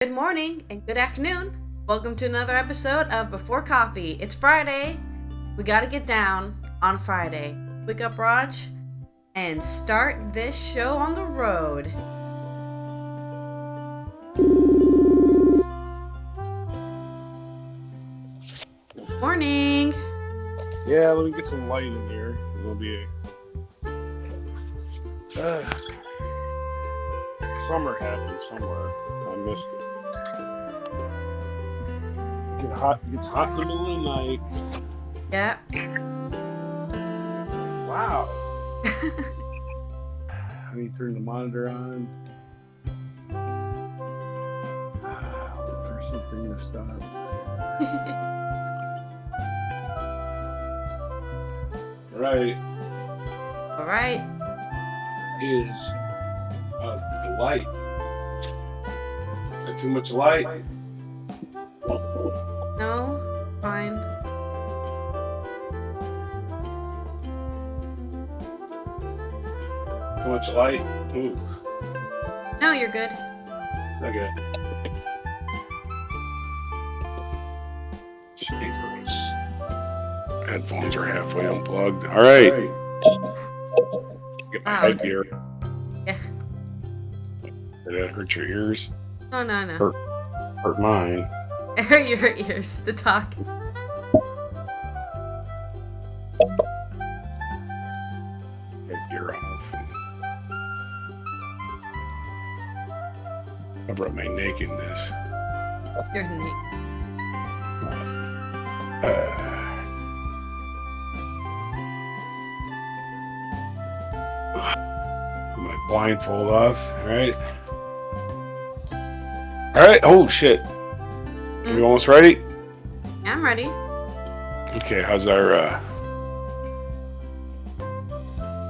Good morning and good afternoon. Welcome to another episode of Before Coffee. It's Friday. We gotta get down on Friday. Wake up, Raj, and start this show on the road. Morning. Yeah, let me get some light in here. It'll be summer happened somewhere. I missed it. It's hot in the middle of the night. Yeah. Wow. I need to turn the monitor on. Wait for something to stop. Right. All right. Is the light. Got too much light? No, fine. Too much light? Ooh. No, you're good. Okay. Speakers. Headphones are halfway unplugged. All right. Get my head gear. Yeah. Did that hurt your ears? Oh, no. Hurt mine. It hurt your ears to talk. Headgear off. I brought my nakedness. You're neat. Put my blindfold off. All right. All right. Oh shit. You almost ready? Yeah, I'm ready. Okay. How's our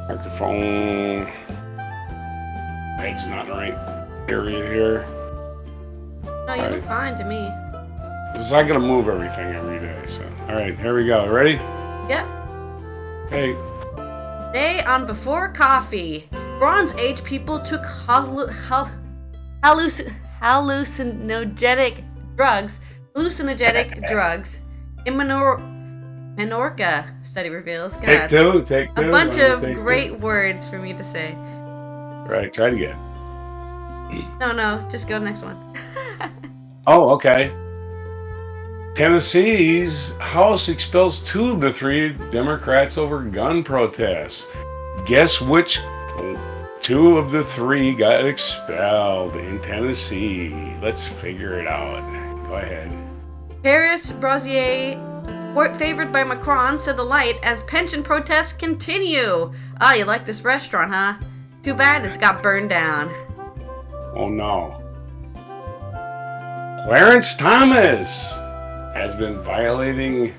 microphone? It's not in the right area here. No, you look fine to me. Because I gotta move everything every day. So, all right, here we go. Ready? Yep. Hey. Today on Before Coffee, Bronze Age people took hallucinogenic drugs in Menorca, study reveals. God, Take two. A bunch of great words for me to say. Right, try it again. No, just go to the next one. Oh, okay. Tennessee's House expels 2 of the 3 Democrats over gun protests. Guess which 2 of the 3 got expelled in Tennessee? Let's figure it out. Go ahead. Paris Brasier, favored by Macron, said the light as pension protests continue. Ah, you like this restaurant, huh? Too bad it's got burned down. Oh no. Clarence Thomas has been violating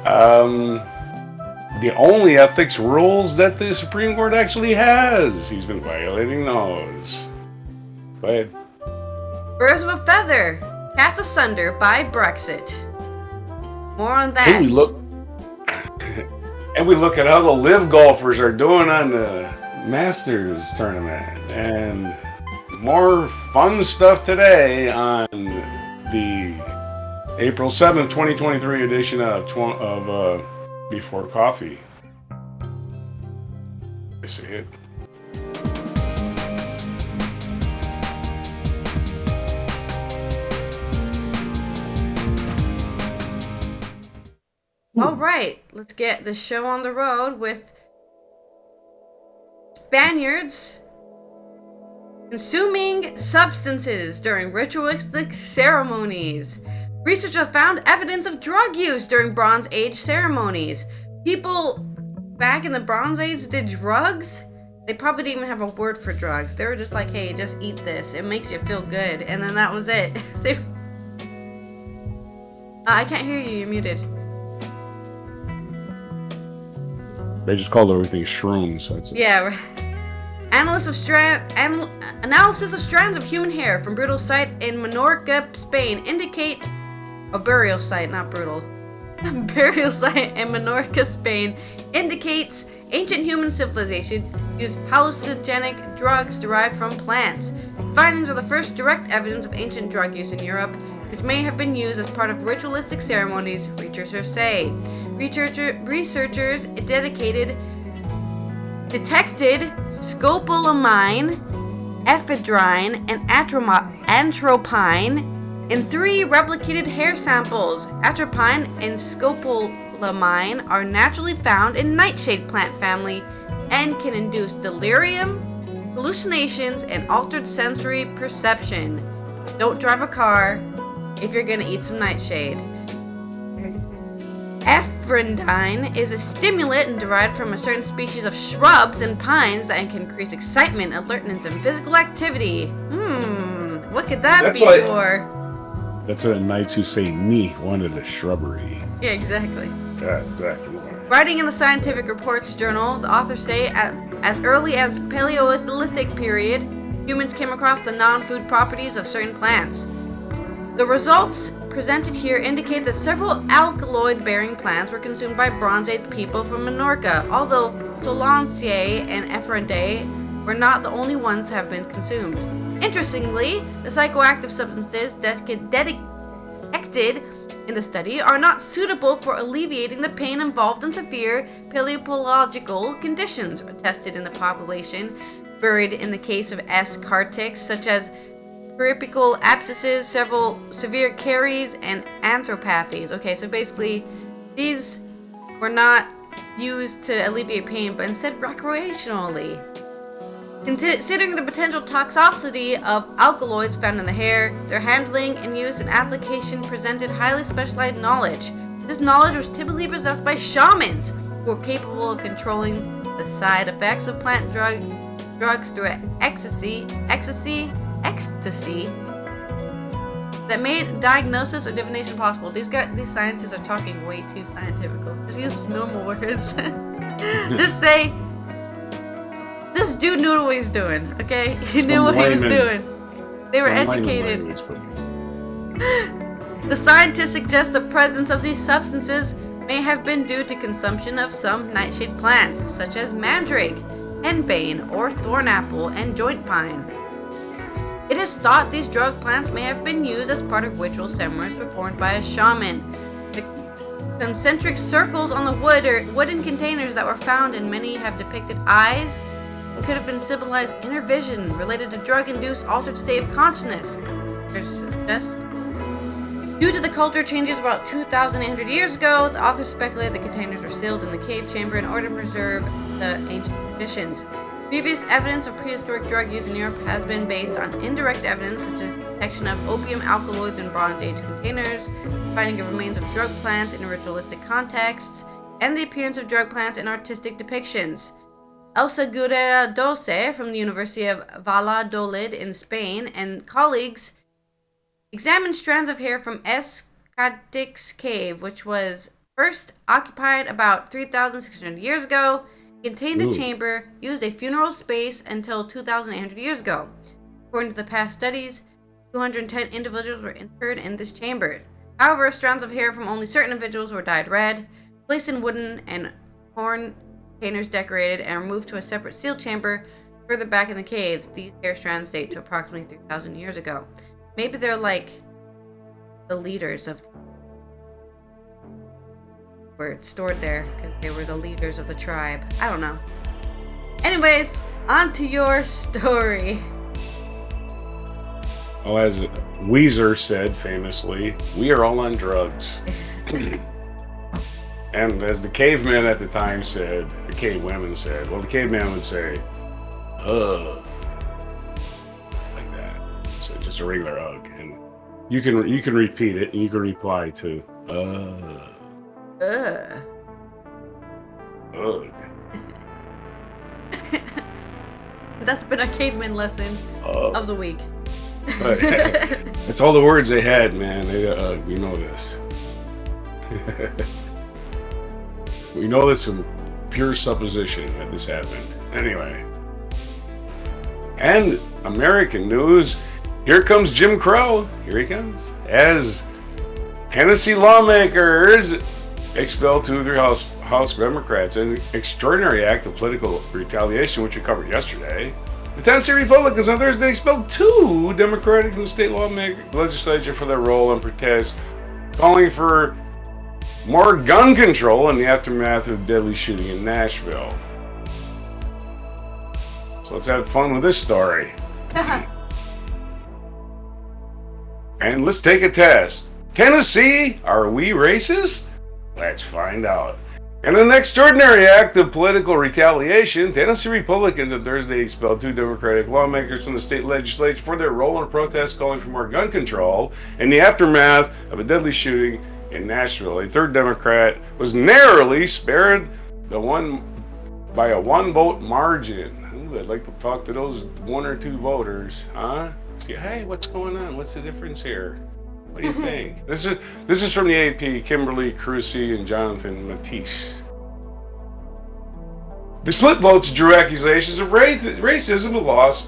the only ethics rules that the Supreme Court actually has. He's been violating those. Go ahead. Birds of a feather, cast asunder by Brexit. More on that. And we look at how the live golfers are doing on the Masters tournament, and more fun stuff today on the April 7th, 2023 edition of Before Coffee. I see it. All right, let's get the show on the road with Spaniards consuming substances during ritualistic ceremonies. Researchers found evidence of drug use during Bronze Age ceremonies. People back in the Bronze Age did drugs. They probably didn't even have a word for drugs. They were just like, hey, just eat this. It makes you feel good. And then that was it. I can't hear you. You're muted. They just called everything shrooms. So yeah. Analysis of strands of human hair from burial site in Menorca, Spain indicate a burial site, not brutal. Burial site in Menorca, Spain indicates ancient human civilization used hallucinogenic drugs derived from plants. Findings are the first direct evidence of ancient drug use in Europe, which may have been used as part of ritualistic ceremonies, researchers say. Researchers detected scopolamine, ephedrine, and atropine in 3 replicated hair samples. Atropine and scopolamine are naturally found in nightshade plant family and can induce delirium, hallucinations, and altered sensory perception. Don't drive a car if you're gonna eat some nightshade. Ephedrine is a stimulant and derived from a certain species of shrubs and pines that can increase excitement, alertness, and physical activity. What could that be for? That's what the knights who say "ni" wanted a shrubbery. Yeah, exactly. Yeah, exactly. Writing in the Scientific Reports journal, the authors say as early as Paleolithic period, humans came across the non-food properties of certain plants. The results presented here indicate that several alkaloid-bearing plants were consumed by Bronze Age people from Minorca, although Solanaceae and Ephedrine were not the only ones to have been consumed. Interestingly, the psychoactive substances detected in the study are not suitable for alleviating the pain involved in severe paleopathological conditions tested in the population, buried in the case of S. cartix, such as periapical abscesses, several severe caries, and arthropathies. Okay, so basically, these were not used to alleviate pain, but instead recreationally. Considering the potential toxicity of alkaloids found in the hair, their handling and use and application presented highly specialized knowledge. This knowledge was typically possessed by shamans who were capable of controlling the side effects of plant drugs through ecstasy that made diagnosis or divination possible. These scientists are talking way too scientific. Just use normal words. Just say, this dude knew what he's doing, okay? He knew what he was doing. They were educated. The scientists suggest the presence of these substances may have been due to consumption of some nightshade plants, such as mandrake, henbane, or thornapple, and joint pine. It is thought these drug plants may have been used as part of ritual ceremonies performed by a shaman. The concentric circles on the wooden containers that were found in many have depicted eyes and could have been symbolized inner vision related to drug-induced altered state of consciousness. Due to the culture changes about 2,800 years ago, the authors speculate the containers were sealed in the cave chamber in order to preserve the ancient traditions. Previous evidence of prehistoric drug use in Europe has been based on indirect evidence, such as detection of opium alkaloids in Bronze Age containers, finding of remains of drug plants in ritualistic contexts, and the appearance of drug plants in artistic depictions. Elsa Guerrera Doce from the University of Valladolid in Spain and colleagues examined strands of hair from S. cartix cave, which was first occupied about 3,600 years ago, contained a chamber, used a funeral space until 2,800 years ago. According to the past studies, 210 individuals were interred in this chamber. However, strands of hair from only certain individuals were dyed red, placed in wooden and horn containers decorated, and removed to a separate sealed chamber further back in the cave. These hair strands date to approximately 3,000 years ago. Maybe they're like the leaders of were stored there because they were the leaders of the tribe. I don't know. Anyways, on to your story. Well, as Weezer said famously, we are all on drugs. And as the cavemen at the time said, the cave women said, well, the caveman would say, ugh, like that. So just a regular ugh. And you can repeat it, and you can reply to, ugh. Ugh. That's been a caveman lesson of the week. It's all the words they had, man. We know this. We know this from pure supposition that this happened. Anyway. And American news. Here comes Jim Crow. Here he comes. As Tennessee lawmakers expel 2 of their House Democrats in an extraordinary act of political retaliation, which we covered yesterday. The Tennessee Republicans on Thursday expelled 2 Democratic and state legislature for their role in protest, calling for more gun control in the aftermath of a deadly shooting in Nashville. So let's have fun with this story. And let's take a test. Tennessee, are we racist? Let's find out. In an extraordinary act of political retaliation, Tennessee Republicans on Thursday expelled 2 Democratic lawmakers from the state legislature for their role in protest calling for more gun control in the aftermath of a deadly shooting in Nashville. A 3rd Democrat was narrowly spared by a 1-vote margin. Ooh, I'd like to talk to those 1 or 2 voters, huh? See, hey, what's going on? What's the difference here? What do you think? This is from the AP, Kimberly Crucy and Jonathan Matisse. The split votes drew accusations of racism of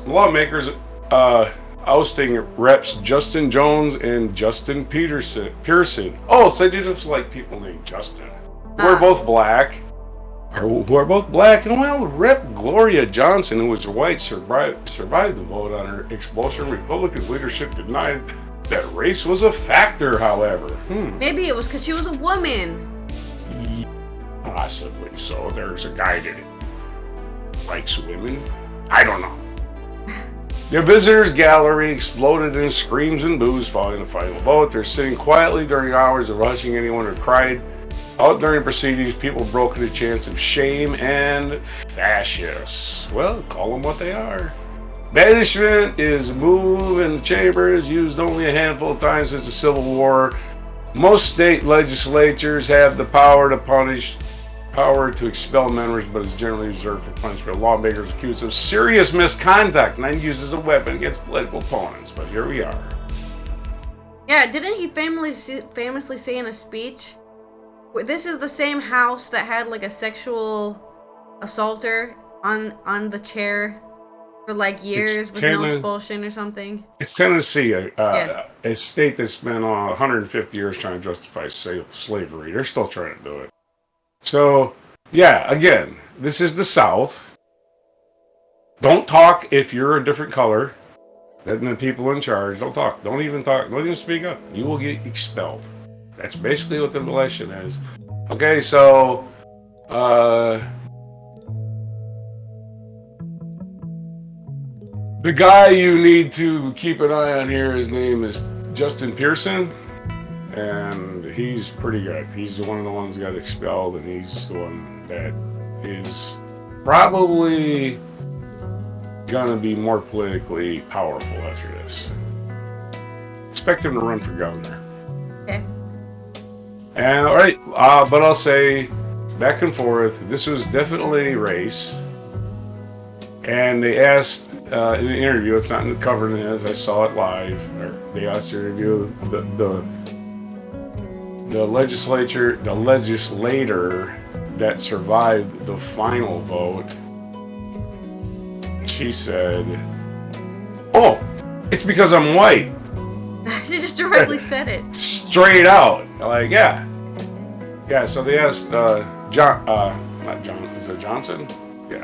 lawmakers ousting reps Justin Jones and Justin Pearson. Oh, so they just like people named Justin. Who are both black. And while Rep. Gloria Johnson, who was white, survived the vote on her expulsion, Republicans' leadership denied that race was a factor, however. Maybe it was because she was a woman. Possibly so. There's a guy that likes women. I don't know. The visitors' gallery exploded in screams and boos following the final vote. They're sitting quietly during hours of hushing anyone who cried out during proceedings. People broke into chants of shame and fascists. Well, call them what they are. Banishment is a move in the chamber is used only a handful of times since the Civil War. Most state legislatures have the power to expel members, but is generally reserved for punishment of lawmakers accused of serious misconduct and then used as a weapon against political opponents. But here we are. Yeah, didn't he famously say in a speech, this is the same house that had like a sexual assaulter on the chair for like years with no expulsion or something? It's Tennessee, a state that's been 150 years trying to justify slavery. They're still trying to do it. So, yeah, again, this is the South. Don't talk if you're a different color than the people in charge. Don't talk. Don't even talk. Don't even speak up. You will get expelled. That's basically what the election is. Okay, so, the guy you need to keep an eye on here, his name is Justin Pearson. And he's pretty good. He's one of the ones that got expelled, and he's the one that is probably gonna be more politically powerful after this. Expect him to run for governor. Okay. And all right, but I'll say back and forth. This was definitely race. And they asked in an interview. It's not in the cover as I saw it live. They asked to interview the legislator that survived the final vote. She said, "Oh, it's because I'm white." She just directly said it. Straight out. Like, yeah. So they asked not John, is it Johnson? Yeah.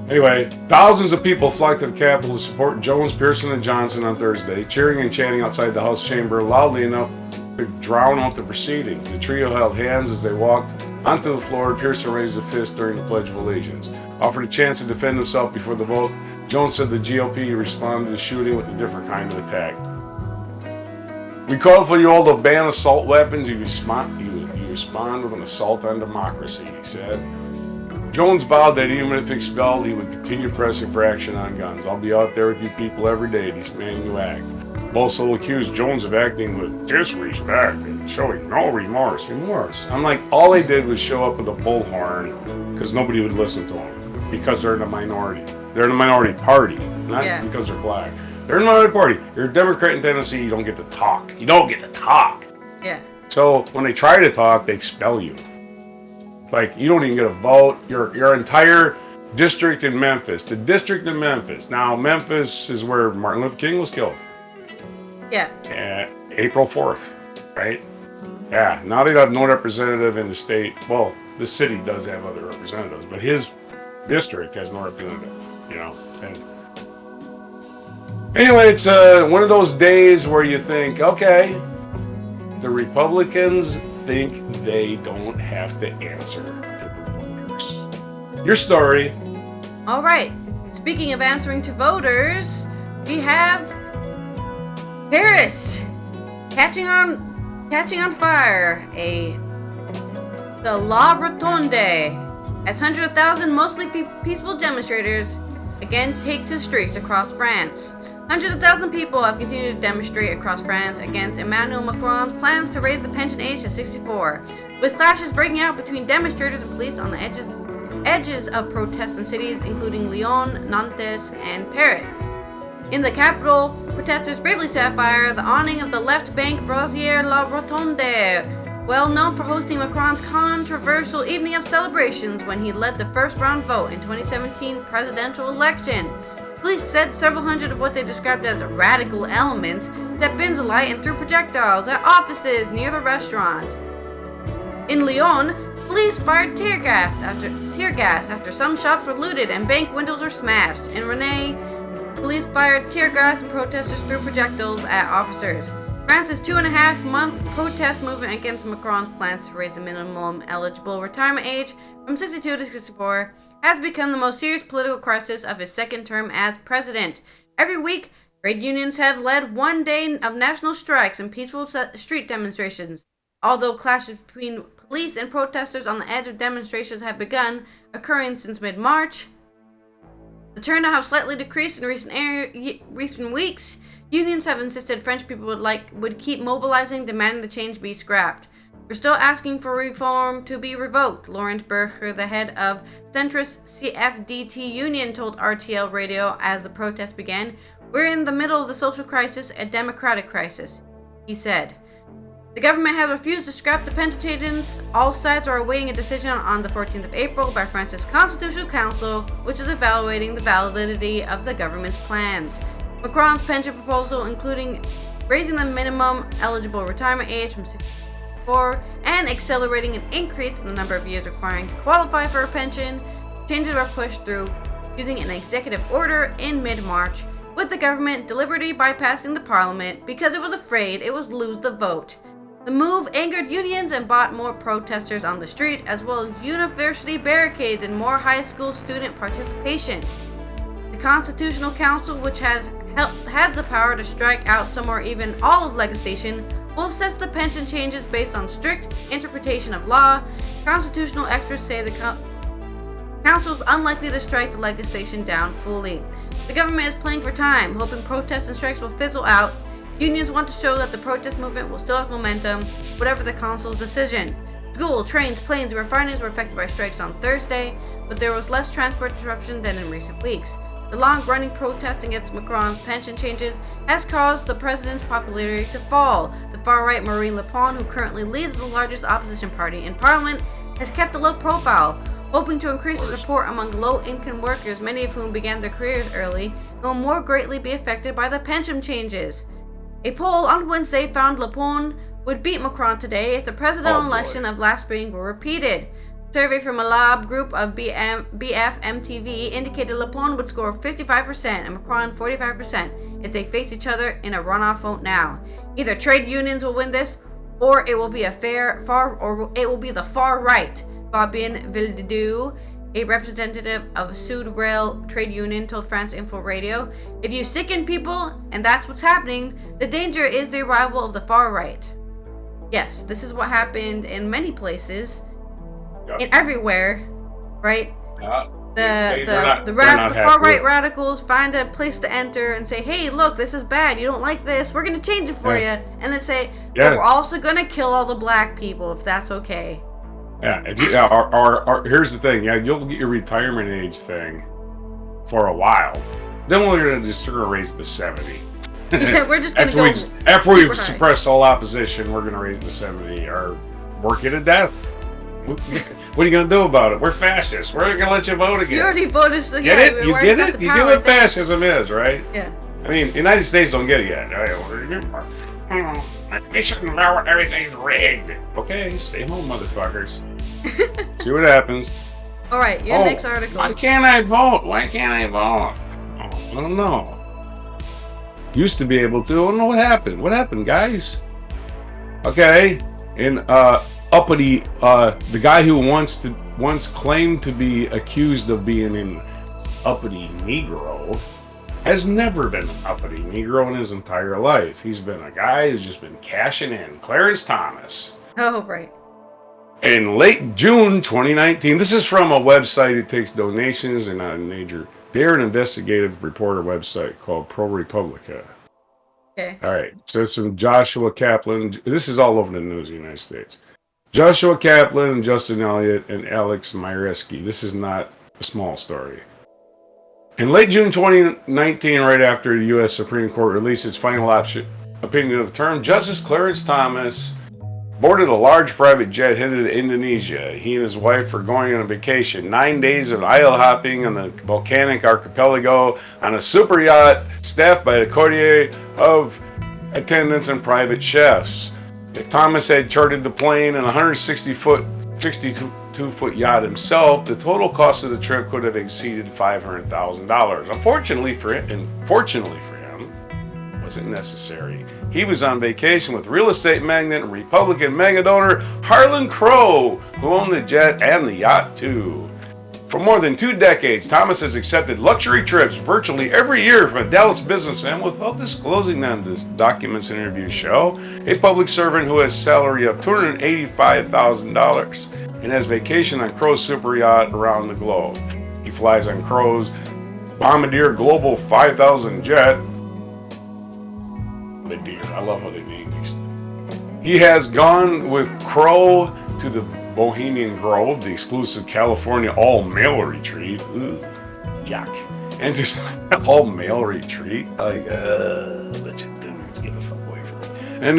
Anyway, thousands of people flocked to the Capitol to support Jones, Pearson, and Johnson on Thursday, cheering and chanting outside the House chamber loudly enough to drown out the proceedings. The trio held hands as they walked onto the floor. Pearson raised a fist during the Pledge of Allegiance. Offered a chance to defend himself before the vote, Jones said the GOP responded to the shooting with a different kind of attack. "We called for you all to ban assault weapons. You respond with an assault on democracy," he said. Jones vowed that even if expelled, he would continue pressing for action on guns. "I'll be out there with you people every day demanding you act." Also accused Jones of acting with disrespect and showing no remorse. I'm like, all they did was show up with a bullhorn because nobody would listen to them because they're in a minority. They're in a minority party, not because they're black. They're in a minority party. You're a Democrat in Tennessee, you don't get to talk. Yeah. So when they try to talk, they expel you. Like, you don't even get a vote. Your entire district in Memphis. The district in Memphis. Now, Memphis is where Martin Luther King was killed. Yeah. April 4th. right? Yeah, now they have no representative in the state. Well, the city does have other representatives, but his district has no representative, And anyway, it's one of those days where you think, okay, the Republicans think they don't have to answer to the voters. Your story. All right. Speaking of answering to voters, we have Paris catching on fire. The La Rotonde, as hundreds of thousands, mostly peaceful demonstrators, again take to streets across France. Hundreds of thousands of people have continued to demonstrate across France against Emmanuel Macron's plans to raise the pension age to 64, with clashes breaking out between demonstrators and police on the edges of protests in cities including Lyon, Nantes, and Paris. In the capital, protesters bravely set fire the awning of the left bank Brasier La Rotonde, well known for hosting Macron's controversial evening of celebrations when he led the first round vote in 2017 presidential election. Police said several hundred of what they described as radical elements set bins of light and threw projectiles at offices near the restaurant. In Lyon, police fired tear gas after some shops were looted and bank windows were smashed. In Rennes, police fired tear gas and protesters threw projectiles at officers. France's 2.5-month protest movement against Macron's plans to raise the minimum eligible retirement age from 62 to 64 has become the most serious political crisis of his second term as president. Every week, trade unions have led one day of national strikes and peaceful street demonstrations. Although clashes between police and protesters on the edge of demonstrations have begun occurring since mid-March, the turnout has slightly decreased in recent weeks. Unions have insisted French people would keep mobilizing, demanding the change be scrapped. We're still asking for reform to be revoked, Laurent Berger, the head of centrist CFDT union, told RTL Radio as the protests began. We're in the middle of the social crisis, a democratic crisis, he said. The government has refused to scrap the pension changes. All sides are awaiting a decision on the 14th of April by France's Constitutional Council, which is evaluating the validity of the government's plans. Macron's pension proposal, including raising the minimum eligible retirement age from 64 and accelerating an increase in the number of years requiring to qualify for a pension, changes were pushed through using an executive order in mid-March, with the government deliberately bypassing the parliament because it was afraid it would lose the vote. The move angered unions and brought more protesters on the street, as well as university barricades and more high school student participation. The Constitutional Council, which has the power to strike out some or even all of legislation, will assess the pension changes based on strict interpretation of law. Constitutional experts say the Council is unlikely to strike the legislation down fully. The government is playing for time, hoping protests and strikes will fizzle out. Unions want to show that the protest movement will still have momentum, whatever the Council's decision. School, trains, planes, and refineries were affected by strikes on Thursday, but there was less transport disruption than in recent weeks. The long-running protest against Macron's pension changes has caused the president's popularity to fall. The far-right Marine Le Pen, who currently leads the largest opposition party in parliament, has kept a low profile, hoping to increase his support among low-income workers, many of whom began their careers early and will more greatly be affected by the pension changes. A poll on Wednesday found Le Pen would beat Macron today if the presidential election of last spring were repeated. A survey from a lab group of BFMTV indicated Le Pen would score 55% and Macron 45% if they face each other in a runoff vote now. Either trade unions will win this, or it will be the far right. Fabien Vildedeu, a representative of Sud Rail trade union, told France Info Radio, "If you sicken people, and that's what's happening, the danger is the arrival of the far right." Yes, this is what happened in many places, in everywhere, right? The far right radicals find a place to enter and say, "Hey, look, this is bad. You don't like this. We're gonna change it for you." And then say, "But we're also gonna kill all the black people if that's okay." Yeah, here's the thing. Yeah, you'll get your retirement age thing for a while. Then we're gonna raise it to 70. Yeah, we're just gonna after we've suppressed all opposition, we're gonna raise it to 70 or work you to death. What are you gonna do about it? We're fascists. We're gonna let you vote again. You already voted, so get it? You get it? You get what fascism is, right? Yeah. I mean, the United States don't get it yet. We shouldn't vote. Everything's rigged. Okay, stay home, motherfuckers. See what happens. All right, your next article. Why can't I vote? Why can't I vote? Oh, I don't know. Used to be able to. I don't know what happened. What happened, guys? Okay, and uppity, the guy who once claimed to be accused of being an uppity Negro has never been an uppity Negro in his entire life. He's been a guy who's just been cashing in. Clarence Thomas. Oh, right. In late June 2019, this is from a website that takes donations and a major. They're an investigative reporter website called ProRepublica. Okay. All right. So it's from Joshua Kaplan. This is all over the news in the United States. Joshua Kaplan, Justin Elliott, and Alex Myreski. This is not a small story. In late June 2019, right after the U.S. Supreme Court released its final opinion of the term, Justice Clarence Thomas boarded a large private jet headed to Indonesia. He and his wife were going on a vacation, 9 days of isle hopping on the volcanic archipelago on a super yacht staffed by a courtier of attendants and private chefs. If Thomas had chartered the plane and a 62-foot yacht himself, the total cost of the trip could have exceeded $500,000. Unfortunately for him, wasn't necessary. He was on vacation with real estate magnate and Republican mega donor Harlan Crow, who owned the jet and the yacht too. For more than 2 decades, Thomas has accepted luxury trips virtually every year from a Dallas businessman without disclosing them, this documents and interviews show. A public servant who has a salary of $285,000 and has vacation on Crow's super yacht around the globe. He flies on Crow's Bombardier Global 5000 jet. I love how they name these things. He has gone with Crow to the Bohemian Grove, the exclusive California all-male retreat. Ooh, yuck. And just all-male retreat? Like, let you dudes get the fuck away from me. And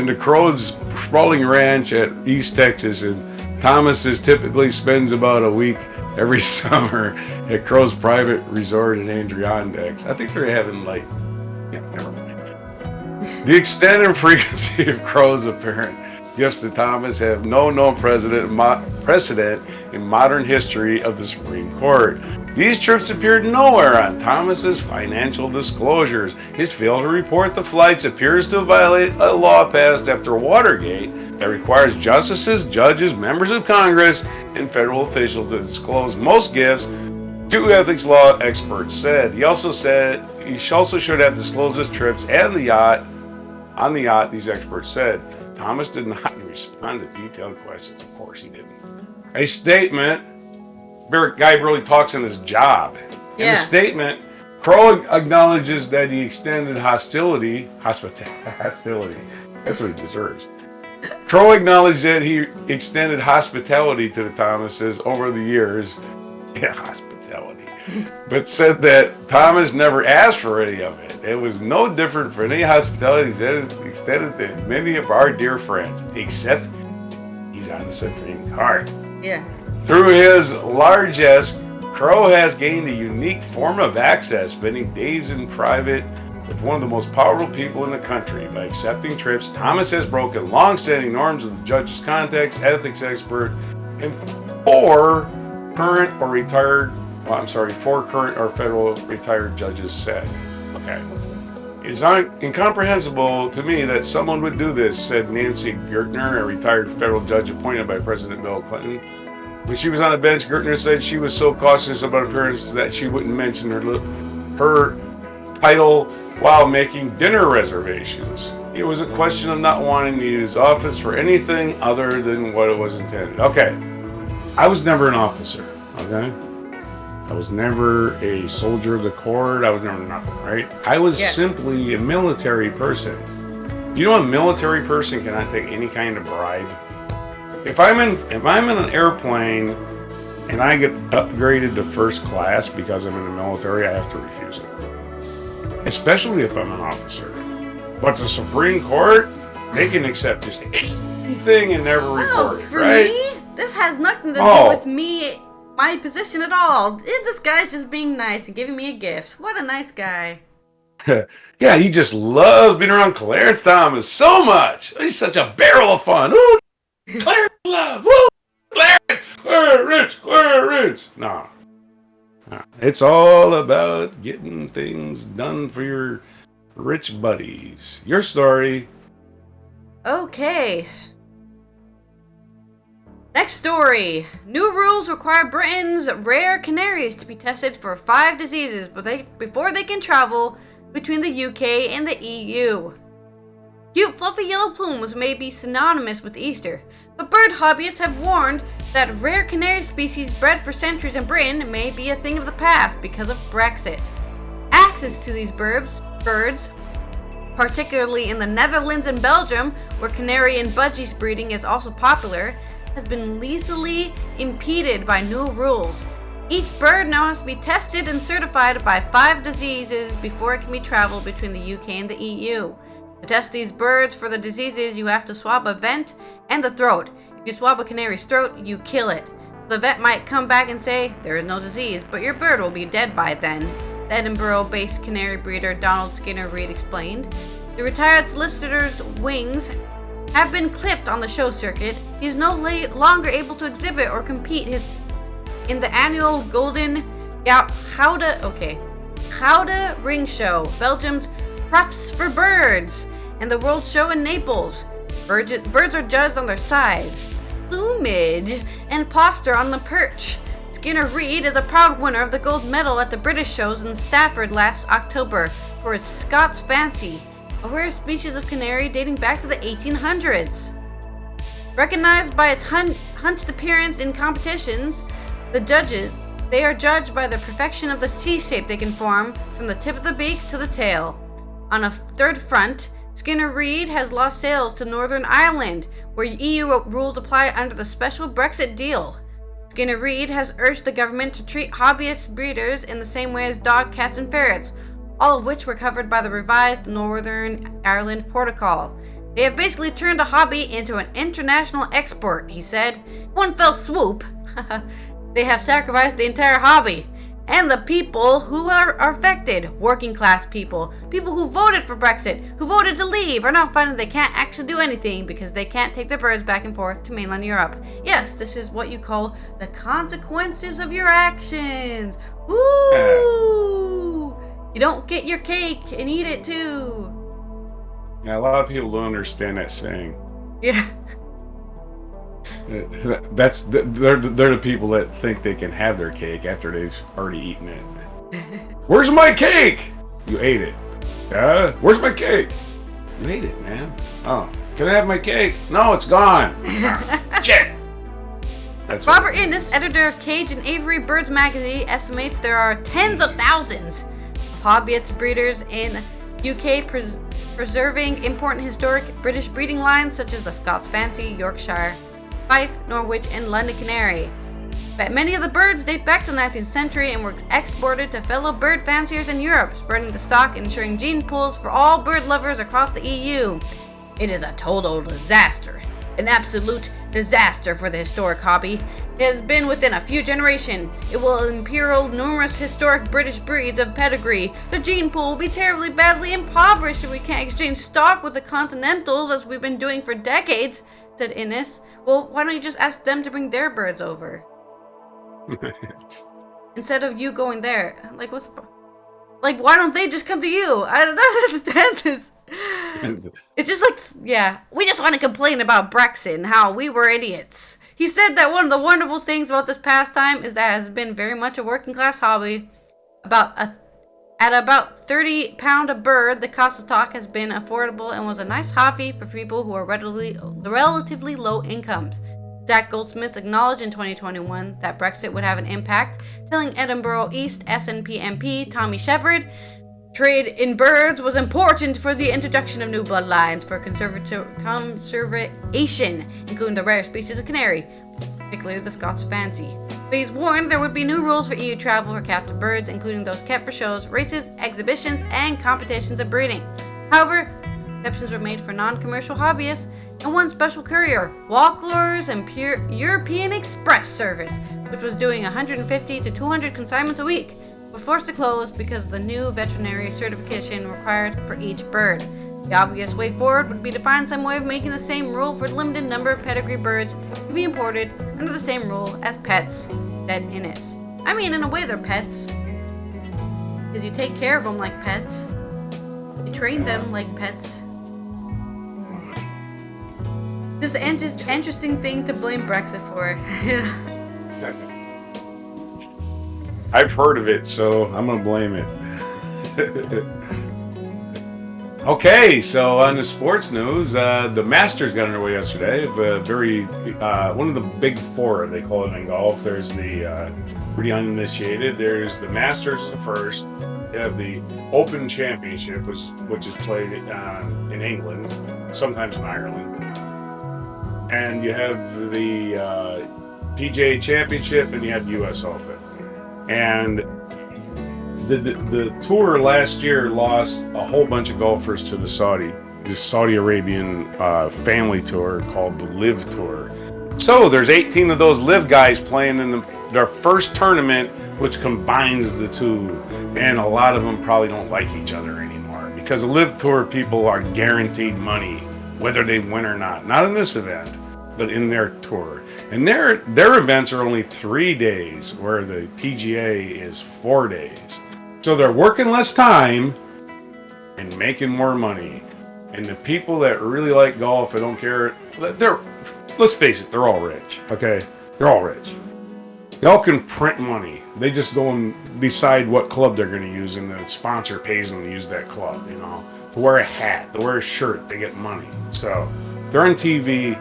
the Crow's sprawling ranch at East Texas, and Thomas typically spends about a week every summer at Crow's private resort in Adirondack. I think they're having never mind. The extent and frequency of Crow's apparent gifts to Thomas have no known precedent in modern history of the Supreme Court. These trips appeared nowhere on Thomas's financial disclosures. His failure to report the flights appears to violate a law passed after Watergate that requires justices, judges, members of Congress, and federal officials to disclose most gifts. 2 ethics law experts said. He also should have disclosed his trips and the yacht. On the yacht, these experts said. Thomas did not respond to detailed questions. Of course he didn't. A statement. Guy really talks in his job. Yeah. In the statement, Crow acknowledges that he extended hospitality. That's what he deserves. Crow acknowledged that he extended hospitality to the Thomases over the years. Yeah, hospitality. But said that Thomas never asked for any of it. It was no different for any hospitality extended to many of our dear friends, except he's on the Supreme Court. Yeah. Through his largesse, Crow has gained a unique form of access, spending days in private with one of the most powerful people in the country. By accepting trips, Thomas has broken long-standing norms of the judge's context, ethics expert, and four current or federal retired judges said. Okay. It is incomprehensible to me that someone would do this, said Nancy Gertner, a retired federal judge appointed by President Bill Clinton. When she was on the bench, Gertner said she was so cautious about appearances that she wouldn't mention her title while making dinner reservations. It was a question of not wanting to use office for anything other than what it was intended. Okay. I was never an officer, okay? I was never a soldier of the court. I was never nothing, right? I was simply a military person. Do you know a military person cannot take any kind of bribe? If I'm in an airplane and I get upgraded to first class because I'm in the military, I have to refuse it. Especially if I'm an officer. But the Supreme Court, they can accept just anything and never report it, for right? me, this has nothing to do with me, my position at all. This guy's just being nice and giving me a gift. What a nice guy. Yeah, he just loves being around Clarence Thomas so much. He's such a barrel of fun. Ooh, Clarence love. Woo, Clarence. No. It's all about getting things done for your rich buddies. Your story. Okay. Next story. New rules require Britain's rare canaries to be tested for 5 diseases before they can travel between the UK and the EU. Cute fluffy yellow plumes may be synonymous with Easter, but bird hobbyists have warned that rare canary species bred for centuries in Britain may be a thing of the past because of Brexit. Access to these birds, particularly in the Netherlands and Belgium, where canary and budgies breeding is also popular, has been lethally impeded by new rules. Each bird now has to be tested and certified by 5 diseases before it can be traveled between the UK and the EU. To test these birds for the diseases, you have to swab a vent and the throat. If you swab a canary's throat, you kill it. The vet might come back and say, there is no disease, but your bird will be dead by then, the Edinburgh-based canary breeder Donald Skinner Reid explained. The retired solicitor's wings have been clipped on the show circuit. He is no longer able to exhibit or compete in the annual Golden Gouda Ring Show, Belgium's Crafts for Birds, and the World Show in Naples. Birds are judged on their size, plumage, and posture on the perch. Skinner Reid is a proud winner of the gold medal at the British shows in Stafford last October for his Scots Fancy, a rare species of canary dating back to the 1800s. Recognized by its hunched appearance in competitions, they are judged by the perfection of the C shape they can form from the tip of the beak to the tail. On a third front, Skinner Reid has lost sales to Northern Ireland, where EU rules apply under the special Brexit deal. Skinner Reid has urged the government to treat hobbyist breeders in the same way as dog, cats, and ferrets, all of which were covered by the revised Northern Ireland Protocol. They have basically turned a hobby into an international export, he said. One fell swoop. They have sacrificed the entire hobby. And the people who are affected, working class people who voted for Brexit, who voted to leave, are now finding they can't actually do anything because they can't take their birds back and forth to mainland Europe. Yes, this is what you call the consequences of your actions. Woo! You don't get your cake and eat it too. Yeah, a lot of people don't understand that saying. Yeah. They're the people that think they can have their cake after they've already eaten it. Where's my cake? You ate it. Yeah? Where's my cake? You ate it, man. Oh, can I have my cake? No, it's gone. Shit. That's Robert Innes, editor of Cage and Avery Birds magazine, estimates there are tens of thousands of hobbyist breeders in UK preserving important historic British breeding lines such as the Scots Fancy, Yorkshire, Fife, Norwich, and London Canary. But many of the birds date back to the 19th century and were exported to fellow bird fanciers in Europe, spreading the stock and ensuring gene pools for all bird lovers across the EU. It is a total disaster. An absolute disaster for the historic hobby. It has been within a few generations. It will imperil numerous historic British breeds of pedigree. The gene pool will be terribly badly impoverished if we can't exchange stock with the Continentals as we've been doing for decades, said Innes. Well, why don't you just ask them to bring their birds over? Instead of you going there. Why don't they just come to you? I don't understand this. It's just we just want to complain about Brexit and how we were idiots. He said that one of the wonderful things about this pastime is that it has been very much a working class hobby. At about £30 a bird, the cost of stock has been affordable and was a nice hobby for people who are relatively low incomes. Zach Goldsmith acknowledged in 2021 that Brexit would have an impact, telling Edinburgh East SNP MP Tommy Shepherd, trade in birds was important for the introduction of new bloodlines for conservation, including the rare species of canary, particularly the Scots Fancy. But he's warned there would be new rules for EU travel for captive birds, including those kept for shows, races, exhibitions, and competitions of breeding. However, exceptions were made for non-commercial hobbyists and one special courier, Walklers and European Express service, which was doing 150 to 200 consignments a week. were forced to close because of the new veterinary certification required for each bird. The obvious way forward would be to find some way of making the same rule for the limited number of pedigree birds to be imported under the same rule as pets, said Innes. I mean, in a way they're pets, because you take care of them like pets. You train them like pets. Just an interesting thing to blame Brexit for. I've heard of it, so I'm going to blame it. Okay, so on the sports news, the Masters got underway yesterday. One of the big four, they call it in golf. There's the pretty uninitiated. There's the Masters is the first. You have the Open Championship, which is played in England, sometimes in Ireland. And you have the PGA Championship, and you have the U.S. Open. And the tour last year lost a whole bunch of golfers to the Saudi Arabian family tour called the Live Tour. So there's 18 of those Live guys playing in their first tournament, which combines the two. And a lot of them probably don't like each other anymore because the Live Tour people are guaranteed money, whether they win or not. Not in this event, but in their tour. And their events are only 3 days, where the PGA is 4 days. So they're working less time and making more money. And the people that really like golf and don't care, let's face it, they're all rich, okay? They're all rich. They all can print money. They just go and decide what club they're going to use, and the sponsor pays them to use that club, to wear a hat, to wear a shirt, they get money. So they're on TV,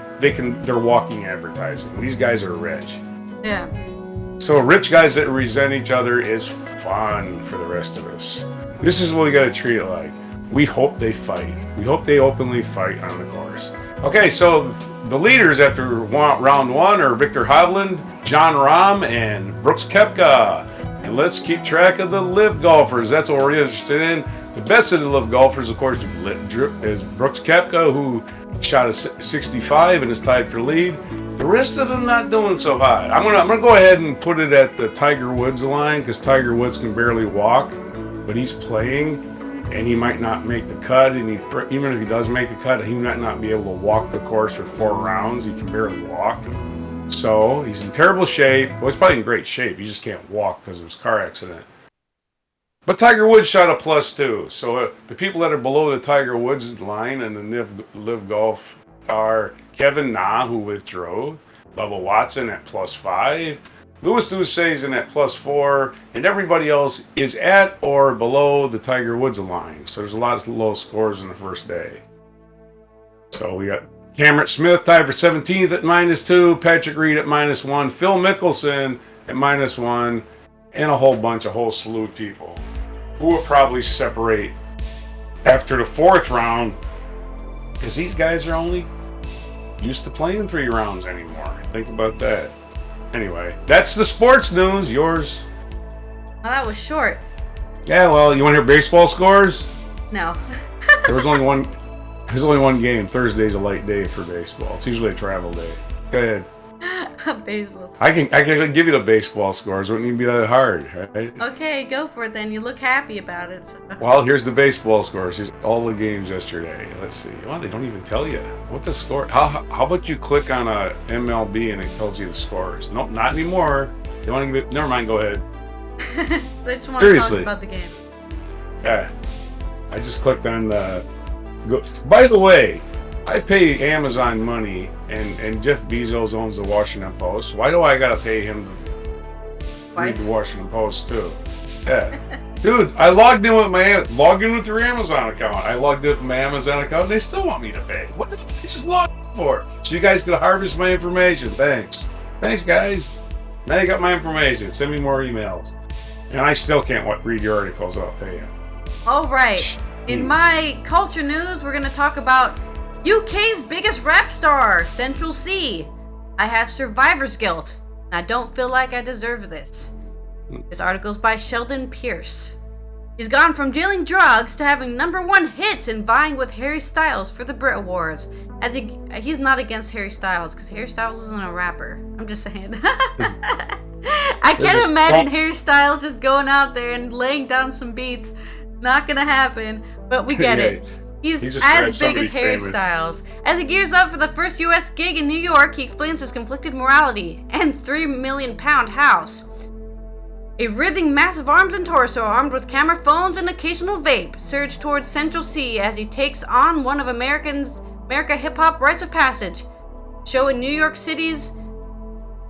they're walking advertising. These guys are rich. Yeah. So rich guys that resent each other is fun for the rest of us. This is what we got to treat it like. We hope they fight. We hope they openly fight on the course. Okay, so the leaders after round one are Victor Hovland, John Rahm, and Brooks Koepka. And let's keep track of the Live golfers. That's what we're interested in. The best of the Live golfers, of course, is Brooks Koepka, who shot a 65 and is tied for lead. The rest of them not doing so hot. I'm gonna go ahead and put it at the Tiger Woods line, because Tiger Woods can barely walk, but he's playing, and he might not make the cut. And even if he does make the cut, he might not be able to walk the course for 4 rounds. He can barely walk, so he's in terrible shape. Well, he's probably in great shape. He just can't walk because of his car accident. But Tiger Woods shot a +2. So the people that are below the Tiger Woods line and the Live Golf are Kevin Na, who withdrew, Bubba Watson at +5, Louis Oosthuizen at +4, and everybody else is at or below the Tiger Woods line. So there's a lot of low scores in the first day. So we got Cameron Smith tied for 17th at -2, Patrick Reed at -1, Phil Mickelson at -1, and a whole slew of people who will probably separate after the 4th round, because these guys are only used to playing 3 rounds anymore. Think about that. Anyway, that's the sports news. Yours? Well, that was short. Yeah, well, you want to hear baseball scores? No. There's only one game. Thursday's a light day for baseball. It's usually a travel day. Go ahead. Baseball. I can give you the baseball scores. It wouldn't even be that hard, right? Okay, go for it then. You look happy about it. So. Well, here's the baseball scores. Here's all the games yesterday. Let's see. Well, they don't even tell you what the score. How about you click on a MLB and it tells you the scores? Nope, not anymore. You want to give it? Never mind. Go ahead. They just want to talk about the game. Yeah, I just clicked on the. By the way, I pay Amazon money, and Jeff Bezos owns the Washington Post. Why do I gotta pay him to read the Washington Post too? Yeah, dude, I logged in with your Amazon account. I logged in with my Amazon account, and they still want me to pay. What the fuck I just logged in for? So you guys can harvest my information. Thanks, guys. Now you got my information. Send me more emails, and I still can't read your articles. I'll pay you. All right. In my culture news, we're gonna talk about UK's biggest rap star, Central C. I have survivor's guilt, and I don't feel like I deserve this. This article is by Sheldon Pierce. He's gone from dealing drugs to having #1 hits and vying with Harry Styles for the Brit Awards. As he's not against Harry Styles, because Harry Styles isn't a rapper. I'm just saying. I They're can't just imagine pop- Harry Styles just going out there and laying down some beats. Not gonna happen, but we get Yeah, it. He's he just as grabbed big somebody as Harry famous. Styles. As he gears up for the first US gig in New York, he explains his conflicted morality and £3 million house. A writhing mass of arms and torso, armed with camera phones and occasional vape, surge towards Central C as he takes on one of America hip-hop rites of passage. Show in New York City's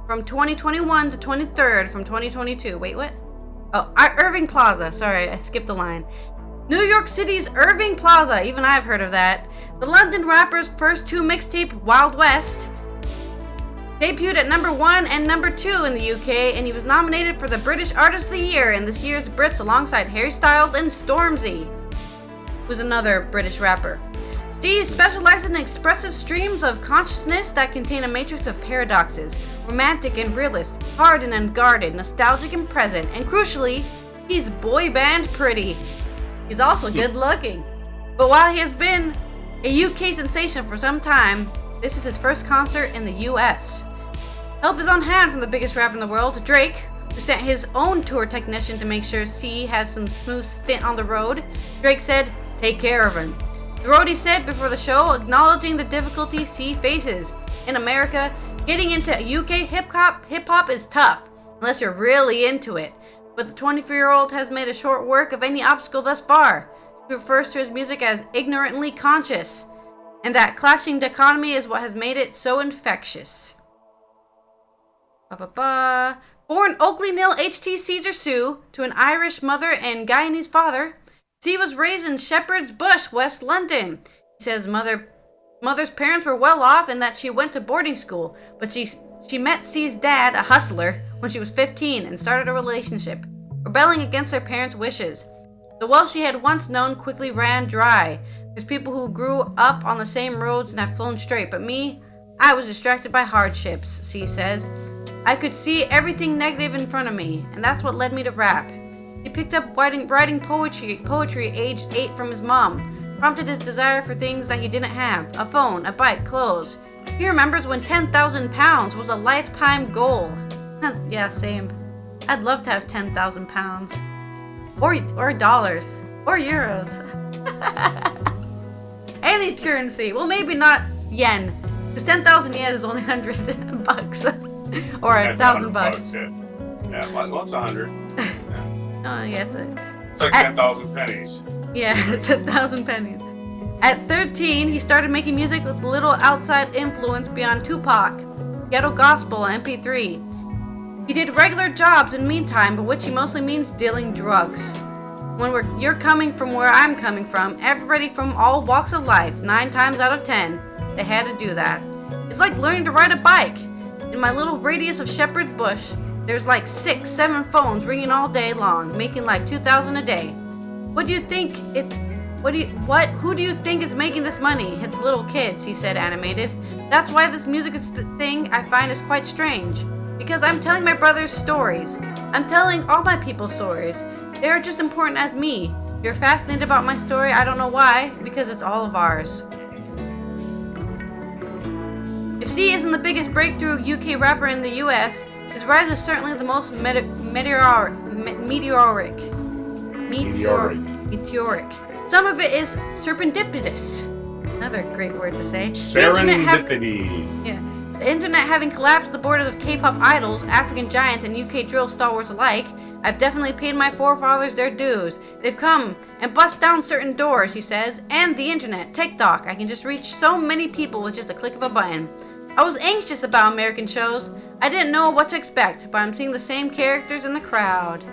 from 2021 to 23rd from 2022. Wait, what? Oh, Irving Plaza. Sorry, I skipped the line. New York City's Irving Plaza. Even I've heard of that. The London rapper's first two mixtape, Wild West, debuted at number 1 and number 2 in the UK, and he was nominated for the British Artist of the Year in this year's Brits alongside Harry Styles and Stormzy, who's another British rapper. Steve specializes in expressive streams of consciousness that contain a matrix of paradoxes, romantic and realist, hard and unguarded, nostalgic and present, and crucially, he's boy band pretty. He's also good looking. But while he has been a UK sensation for some time, this is his first concert in the US. Help is on hand from the biggest rapper in the world, Drake, who sent his own tour technician to make sure C has some smooth stint on the road. Drake said, "Take care of him." The roadie said before the show, acknowledging the difficulty C faces. In America, getting into UK hip-hop is tough, unless you're really into it. But the 24-year-old has made a short work of any obstacle thus far. He refers to his music as ignorantly conscious, and that clashing dichotomy is what has made it so infectious. Born Oakley Nil H.T. Caesar Sue to an Irish mother and Guyanese father, C was raised in Shepherd's Bush, West London. He says mother's parents were well off and that she went to boarding school, but she met C's dad, a hustler, when she was 15 and started a relationship, rebelling against her parents' wishes. The well she had once known quickly ran dry. There's people who grew up on the same roads and have flown straight, but me, I was distracted by hardships, C says. I could see everything negative in front of me, and that's what led me to rap. He picked up writing poetry aged 8 from his mom, prompted his desire for things that he didn't have, a phone, a bike, clothes. He remembers when 10,000 pounds was a lifetime goal. Yeah, same. I'd love to have 10,000 pounds. Or dollars. Or euros. Any currency. Well, maybe not yen. Because 10,000 yen is only 100 bucks. Or 1,000 bucks. Yeah, what's 100? Oh, yeah, It's like 10,000 pennies. Yeah, it's 1,000 pennies. At 13, he started making music with little outside influence beyond Tupac, ghetto gospel, and MP3. He did regular jobs in the meantime, by which he mostly means dealing drugs. When you're coming from where I'm coming from, everybody from all walks of life, 9 times out of 10, they had to do that. It's like learning to ride a bike. In my little radius of Shepherd's Bush, there's like 6, 7 phones ringing all day long, making like 2,000 a day. Who do you think is making this money? It's little kids, he said, animated. That's why this music thing I find is quite strange. Because I'm telling my brother's stories. I'm telling all my people's stories. They are just important as me. You're fascinated about my story, I don't know why, because it's all of ours. If C isn't the biggest breakthrough UK rapper in the US, his rise is certainly the most meteoric. Some of it is serendipitous. Another great word to say. Serendipity. The internet having collapsed the borders of K-pop idols, African giants, and UK drill stalwarts alike, I've definitely paid my forefathers their dues. They've come and bust down certain doors, he says, and the internet, TikTok. I can just reach so many people with just a click of a button. I was anxious about American shows. I didn't know what to expect, but I'm seeing the same characters in the crowd.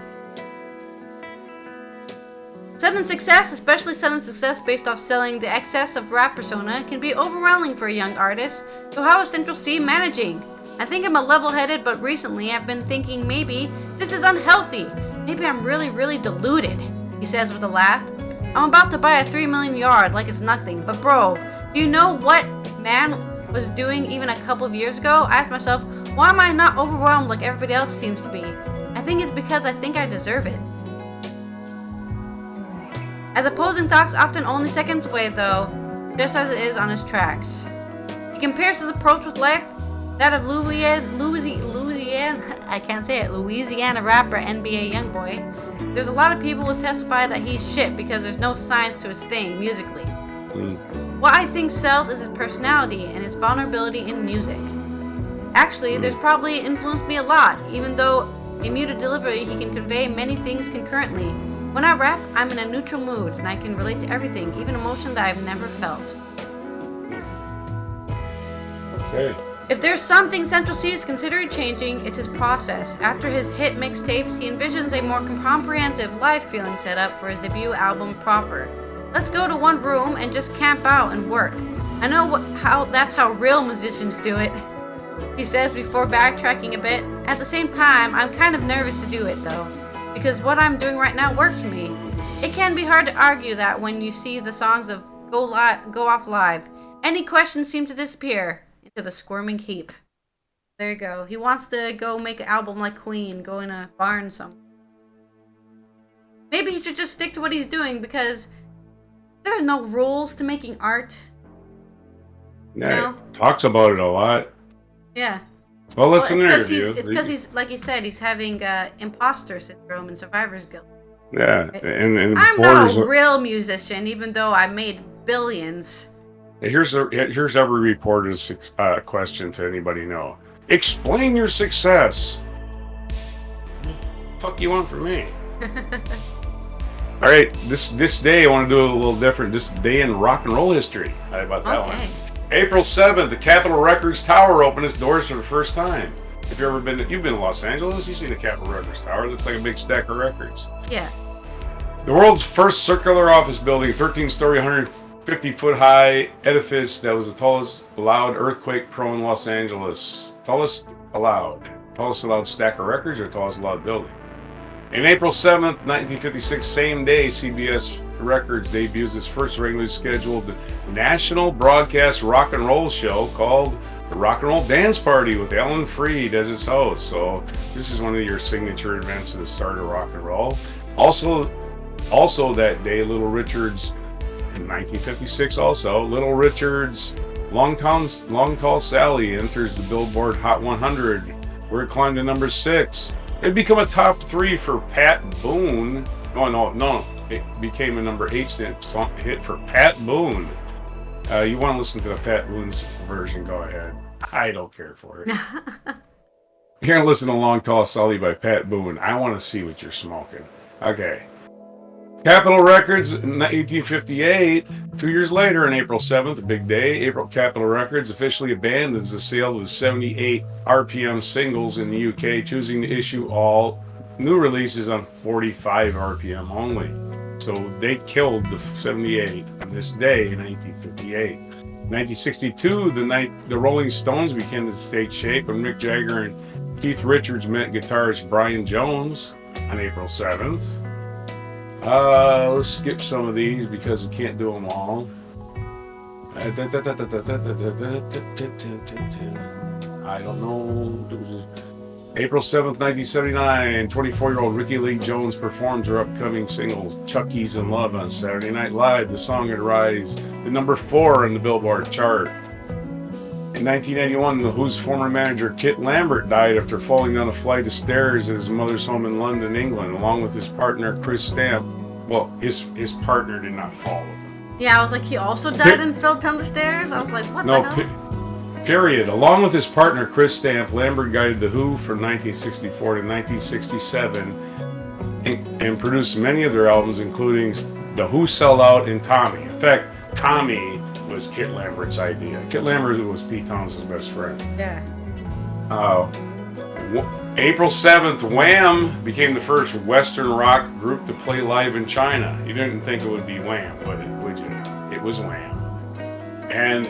Sudden success, especially sudden success based off selling the excess of rap persona, can be overwhelming for a young artist. So how is Central C managing? I think I'm a level-headed, but recently I've been thinking maybe this is unhealthy. Maybe I'm really deluded, he says with a laugh. I'm about to buy a 3 million yard like it's nothing, but bro, do you know what man was doing even a couple of years ago? I asked myself, why am I not overwhelmed like everybody else seems to be? I think it's because I think I deserve it. As opposing thoughts often only seconds away though, just as it is on his tracks. He compares his approach with life, that of Louisiana Louisiana rapper NBA Youngboy. There's a lot of people who testify that he's shit because there's no science to his thing musically. What I think sells is his personality and his vulnerability in music. Actually, there's probably influenced me a lot, even though in muted delivery he can convey many things concurrently. When I rap, I'm in a neutral mood and I can relate to everything, even emotion that I've never felt. Okay. If there's something Central C is considering changing, it's his process. After his hit mixtapes, he envisions a more comprehensive live-feeling setup for his debut album proper. Let's go to one room and just camp out and work. I know that's how real musicians do it, he says before backtracking a bit. At the same time, I'm kind of nervous to do it though, because what I'm doing right now works for me. It can be hard to argue that when you see the songs of Go Off Live. Any questions seem to disappear into the squirming heap. There you go. He wants to go make an album like Queen, go in a barn somewhere. Maybe he should just stick to what he's doing because there's no rules to making art. Yeah, he talks about it a lot. Yeah. Well, it's an interview. It's because he's, like you said, he's having imposter syndrome and survivor's guilt. Yeah, and I'm not a real musician, even though I made billions. Here's every reporter's question to anybody know. Explain your success. What the fuck you want from me? All right, this day I want to do it a little different. This day in rock and roll history. How about that one? April 7th, the Capitol Records Tower opened its doors for the first time. If you've been to Los Angeles, you've seen the Capitol Records Tower. It looks like a big stack of records. Yeah. The world's first circular office building, 13-story, 150-foot high edifice that was the tallest allowed earthquake-prone Los Angeles. Tallest allowed stack of records or tallest allowed building? In April 7th, 1956, same day, CBS Records debuts its first regularly scheduled national broadcast rock and roll show called The Rock and Roll Dance Party with Alan Freed as its host. So this is one of your signature events at the start of rock and roll. Also that day, Little Richard's, in 1956 also, Little Richard's Long Tall Sally enters the Billboard Hot 100, where it climbed to number 6. It became a top 3 for Pat Boone. No. It became a number 8 hit for Pat Boone. You want to listen to the Pat Boone's version, go ahead. I don't care for it. You're going to listen to Long Tall Sally by Pat Boone. I want to see what you're smoking. Okay. Capitol Records in 1858. 2 years later, on April 7th, a big day, Capitol Records officially abandons the sale of the 78 RPM singles in the UK, choosing to issue all new releases on 45 RPM only. So they killed the 78 on this day in 1958. 1962, the Rolling Stones began to take shape when Mick Jagger and Keith Richards met guitarist Brian Jones on April 7th. Let's skip some of these because we can't do them all. I don't know. April 7th, 1979, 24-year-old Ricky Lee Jones performs her upcoming singles, Chucky's in Love, on Saturday Night Live. The song had rise to number 4 on the Billboard chart. In 1981, The Who's former manager Kit Lambert died after falling down a flight of stairs at his mother's home in London, England, along with his partner Chris Stamp. Well, his partner did not fall with him. Yeah, I was like, he also died and fell down the stairs? I was like, what the hell? Period. Along with his partner Chris Stamp, Lambert guided The Who from 1964 to 1967 and produced many of their albums, including The Who Sell Out and Tommy. In fact, Tommy was Kit Lambert's idea. Kit Lambert was Pete Townshend's best friend. Yeah. April 7th, Wham! Became the first Western rock group to play live in China. You didn't think it would be Wham, would you? It was Wham. And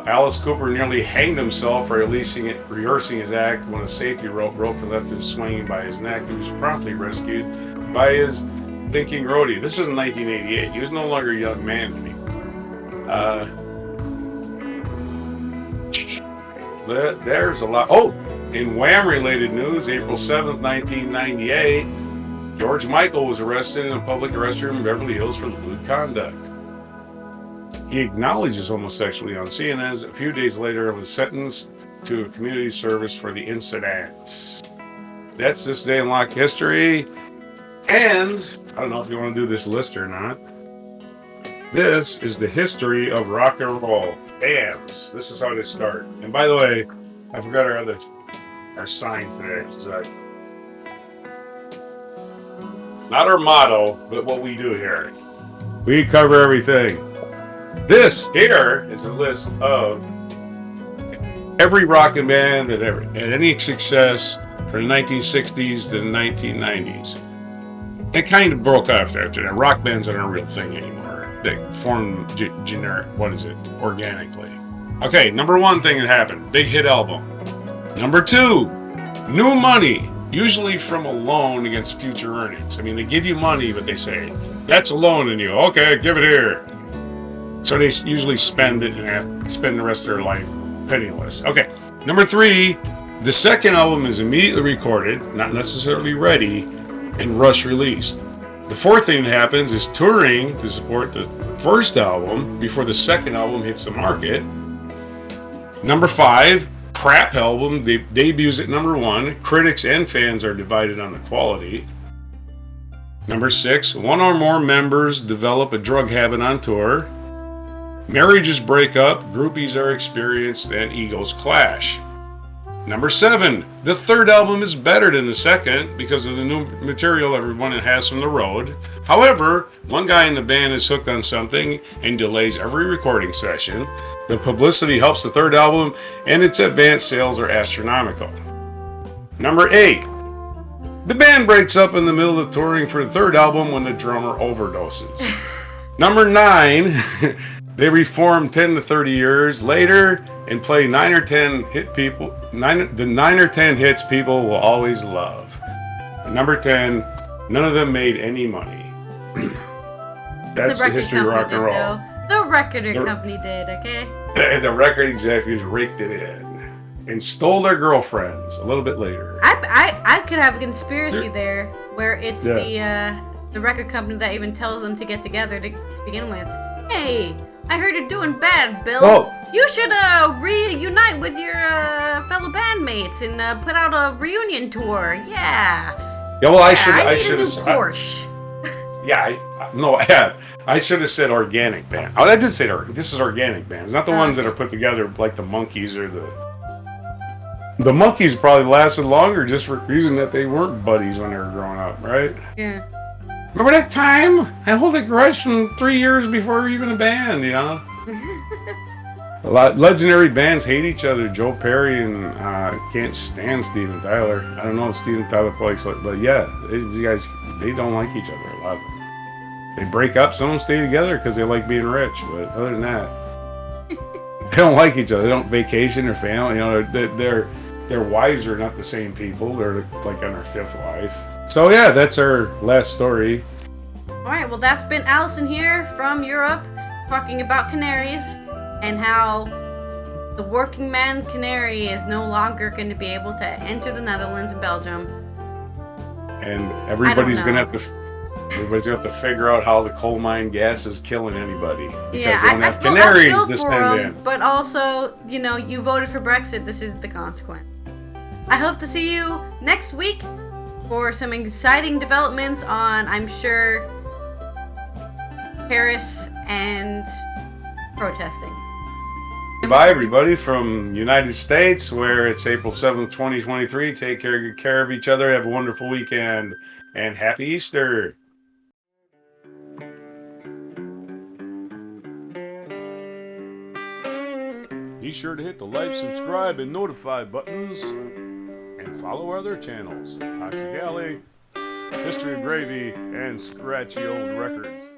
Alice Cooper nearly hanged himself for rehearsing his act when a safety rope broke and left him swinging by his neck. He was promptly rescued by his thinking roadie. This is in 1988. He was no longer a young man to me. There's a lot. Oh, in Wham-related news, April 7th, 1998, George Michael was arrested in a public restroom in Beverly Hills for lewd conduct. He acknowledged his homosexuality on CNN. A few days later, was sentenced to a community service for the incident. That's this day in rock history. And I don't know if you want to do this list or not. This is the history of rock and roll bands. This is how they start. And by the way, I forgot our sign today. So not our motto, but what we do here. We cover everything. This here is a list of every rockin' band that ever had any success from the 1960s to the 1990s. It kind of broke off after that. Rock bands aren't a real thing anymore. They formed generic, organically. Okay, number one thing that happened, big hit album. Number two, new money, usually from a loan against future earnings. I mean, they give you money, but they say, that's a loan, and you go, okay, give it here. So they usually spend it and have to spend the rest of their life penniless. Okay, number three, the second album is immediately recorded, not necessarily ready, and rush released. The fourth thing that happens is touring to support the first album before the second album hits the market. Number five, crap album debuts at number one. Critics and fans are divided on the quality. Number six, one or more members develop a drug habit on tour. Marriages break up, groupies are experienced, and egos clash. Number seven, the third album is better than the second because of the new material everyone has from the road. However, one guy in the band is hooked on something and delays every recording session. The publicity helps the third album, and its advanced sales are astronomical. Number eight, the band breaks up in the middle of touring for the third album when the drummer overdoses. Number nine, they reform 10 to 30 years later and play 9 or 10 hits people will always love. And number 10, none of them made any money. That's the history of rock and roll. The record company did, okay? And the record executives raked it in and stole their girlfriends a little bit later. I could have a conspiracy there where it's the record company that even tells them to get together to begin with. Hey, I heard you're doing bad, Bill. Oh. You should reunite with your fellow bandmates and put out a reunion tour. Yeah. Yeah, well, I should have said Porsche. I should have said organic band. Oh, I did say this is organic bands, not the ones that are put together like the Monkees or the Monkees probably lasted longer just for the reason that they weren't buddies when they were growing up, right? Yeah. Remember that time? I hold a grudge from 3 years before we were even a band, you know? A lot legendary bands hate each other. Joe Perry and can't stand Steven Tyler. I don't know if Steven Tyler plays, but yeah, these guys, they don't like each other, a lot of them. They break up, some of them stay together because they like being rich, but other than that, they don't like each other. They don't vacation or family, you know, their wives are not the same people. They're like on their fifth wife. So yeah, that's our last story. Alright, well that's been Allison here from Europe talking about canaries and how the working man canary is no longer going to be able to enter the Netherlands and Belgium. And everybody's going to have to figure out how the coal mine gas is killing anybody. Because they don't have canaries to send in. But also, you know, you voted for Brexit. This is the consequence. I hope to see you next week for some exciting developments on, I'm sure, Paris and protesting. Goodbye, everybody, from United States, where it's April 7th, 2023. Take good care of each other. Have a wonderful weekend, and happy Easter. Be sure to hit the like, subscribe, and notify buttons, and follow our other channels, Toxic Alley, History of Gravy, and Scratchy Old Records.